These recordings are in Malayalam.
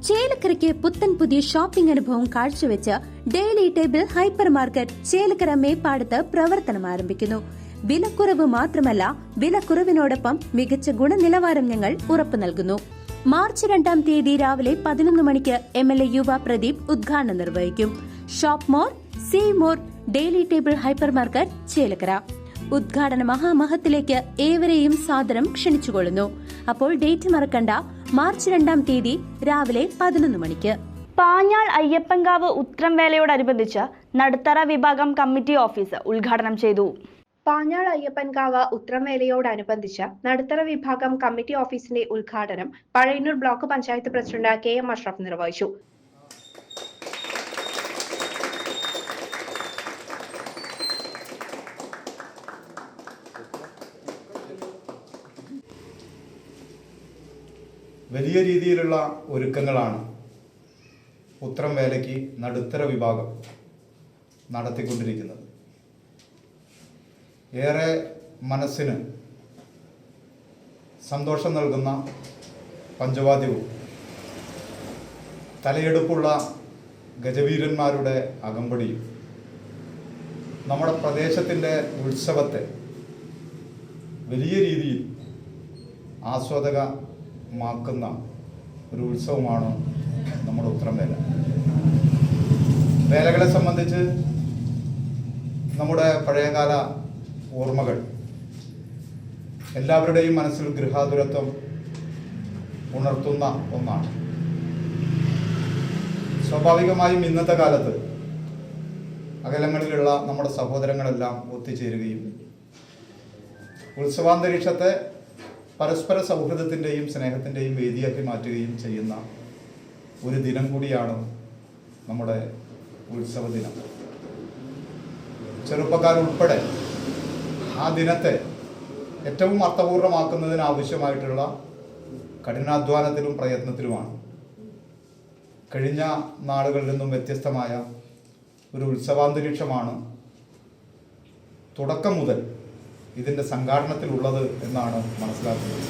ചേലക്കരയ്ക്ക് പുത്തൻ പുതിയ ഷോപ്പിംഗ് അനുഭവം കാഴ്ചവെച്ച് Daily table hyper market Chelakkara മേപ്പാടത്ത് പ്രവർത്തനം ആരംഭിക്കുന്നു. വിലക്കുറവ് മാത്രമല്ല, വിലക്കുറവിനോടൊപ്പം മികച്ച ഗുണനിലവാരം ഞങ്ങൾ ഉറപ്പു നൽകുന്നു. മാർച്ച് 2-ാം തീയതി രാവിലെ 11 മണിക്ക് MLA യുവ പ്രദീപ് ഉദ്ഘാടനം നിർവഹിക്കും. Shop more, see more, daily table hyper market Chelakkara. ഉദ്ഘാടന മഹാമഹത്തിലേക്ക് ഏവരെയും സാദരം ക്ഷണിച്ചുകൊള്ളുന്നു. അപ്പോൾ ഡേറ്റ് മറക്കണ്ട, മാർച്ച് 2-ാം തീയതി രാവിലെ 11 മണിക്ക്. പാഞ്ഞാൾ അയ്യപ്പൻകാവ് ഉത്രംവേലയോടനുബന്ധിച്ച് നടുത്തറ വിഭാഗം കമ്മിറ്റി ഓഫീസ് ഉദ്ഘാടനം ചെയ്തു. പാഞ്ഞാൾ അയ്യപ്പൻകാവ് ഉത്രംവേലയോടനുബന്ധിച്ച് നടുത്തറ വിഭാഗം കമ്മിറ്റി ഓഫീസിന്റെ ഉദ്ഘാടനം Pazhayannur block panchayat president KM Ashraf നിർവഹിച്ചു. വലിയ രീതിയിലുള്ള ഒരുക്കങ്ങളാണ് ഉത്രംവേലയ്ക്ക് നടുത്തറ വിഭാഗം നടത്തിക്കൊണ്ടിരിക്കുന്നത്. ഏറെ മനസ്സിന് സന്തോഷം നൽകുന്ന പഞ്ചവാദ്യവും തലയെടുപ്പുള്ള ഗജവീരന്മാരുടെ അകമ്പടിയും നമ്മുടെ പ്രദേശത്തിൻ്റെ ഉത്സവത്തെ വലിയ രീതിയിൽ ആസ്വാദകമാക്കുന്ന ഒരു ഉത്സവമാണ് നമ്മുടെ ഉത്രംവേല. വേലകളെ സംബന്ധിച്ച് നമ്മുടെ പഴയകാല ഓർമ്മകൾ എല്ലാവരുടെയും മനസ്സിൽ ഗൃഹാതുരത്വം ഉണർത്തുന്ന ഒന്നാണ്. സ്വാഭാവികമായും ഇന്നത്തെ കാലത്ത് അകലങ്ങളിലുള്ള നമ്മുടെ സഹോദരങ്ങളെല്ലാം ഒത്തുചേരുകയും ഉത്സവാന്തരീക്ഷത്തെ പരസ്പര സൗഹൃദത്തിൻ്റെയും സ്നേഹത്തിൻ്റെയും വേദിയാക്കി മാറ്റുകയും ചെയ്യുന്ന ഒരു ദിനം കൂടിയാണ് നമ്മുടെ ഉത്സവ ദിനം. ചെറുപ്പക്കാരുൾപ്പെടെ ആ ദിനത്തെ ഏറ്റവും അർത്ഥപൂർണ്ണമാക്കുന്നതിനാവശ്യമായിട്ടുള്ള കഠിനാധ്വാനത്തിലും പ്രയത്നത്തിലുമാണ്. കഴിഞ്ഞ നാളുകളിൽ നിന്നും വ്യത്യസ്തമായ ഒരു ഉത്സവാന്തരീക്ഷമാണ് തുടക്കം മുതൽ ഇതിൻ്റെ സംഘാടനത്തിലുള്ളത് എന്നാണ് മനസ്സിലാക്കുന്നത്.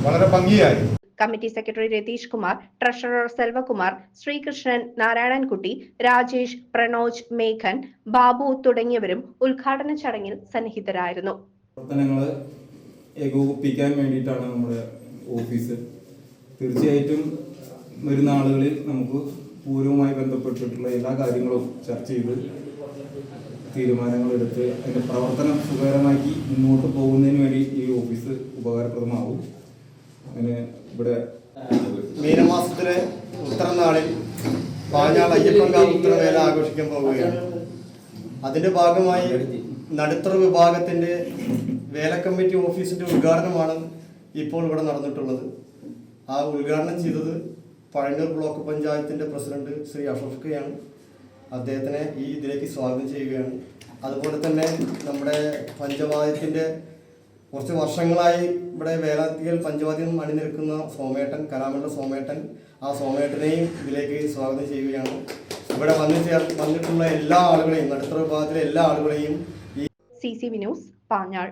വളരെ ഭംഗിയായി committee secretary Ratheesh Kumar, treasurer Selvakumar, Sreekrishnan, Narayanankutty, Rajesh, Pranoj, മേഘൻ, ബാബു തുടങ്ങിയവരും ഉദ്ഘാടന ചടങ്ങിൽ സന്നിഹിതരായിരുന്നു. പ്രവർത്തനങ്ങൾ ഏകോപിപ്പിക്കാൻ വേണ്ടിയിട്ടാണ് നമ്മുടെ ഓഫീസ്. തീർച്ചയായിട്ടും വരുന്ന ആളുകളിൽ നമുക്ക് പൂരവുമായി ബന്ധപ്പെട്ടിട്ടുള്ള എല്ലാ കാര്യങ്ങളും ചർച്ച ചെയ്ത് തീരുമാനങ്ങളെടുത്ത് അതിൻ്റെ പ്രവർത്തനം സുഖകരമാക്കി മുന്നോട്ട് പോകുന്നതിന് വേണ്ടി ഈ ഓഫീസ് ഉപകാരപ്രദമാവും. അങ്ങനെ ഇവിടെ മീനമാസത്തിലെ ഉത്തരനാളിൽ പാഞ്ഞാൾ അയ്യപ്പൻകാവ് ഉത്രവേല ആഘോഷിക്കാൻ പോവുകയാണ്. അതിൻ്റെ ഭാഗമായി നടുത്തറ വിഭാഗത്തിൻ്റെ വേല കമ്മിറ്റി ഓഫീസിൻ്റെ ഉദ്ഘാടനമാണ് ഇപ്പോൾ ഇവിടെ നടന്നിട്ടുള്ളത്. ആ ഉദ്ഘാടനം ചെയ്തത് പഴയന്നൂർ ബ്ലോക്ക് പഞ്ചായത്തിൻ്റെ പ്രസിഡന്റ് ശ്രീ അഷ്റഫ് കയാണ്. അദ്ദേഹത്തിനെ ഈ ഇതിലേക്ക് സ്വാഗതം ചെയ്യുകയാണ്. അതുപോലെ തന്നെ നമ്മുടെ പഞ്ചവാദ്യത്തിൻ്റെ കുറച്ച് വർഷങ്ങളായി ഇവിടെ വേലാത്തിയിൽ പഞ്ചവാദ്യം അണിനിരക്കുന്ന സോമേട്ടൻ, കലാമണ്ഡല സോമേട്ടൻ, ആ സോമേട്ടനെയും ഇതിലേക്ക് സ്വാഗതം ചെയ്യുകയാണ്. ഇവിടെ വന്നിട്ടുള്ള എല്ലാ ആളുകളെയും, നടുത്തറ വിഭാഗത്തിലെ എല്ലാ ആളുകളെയും CCV ന്യൂസ് പാഞ്ഞാൾ.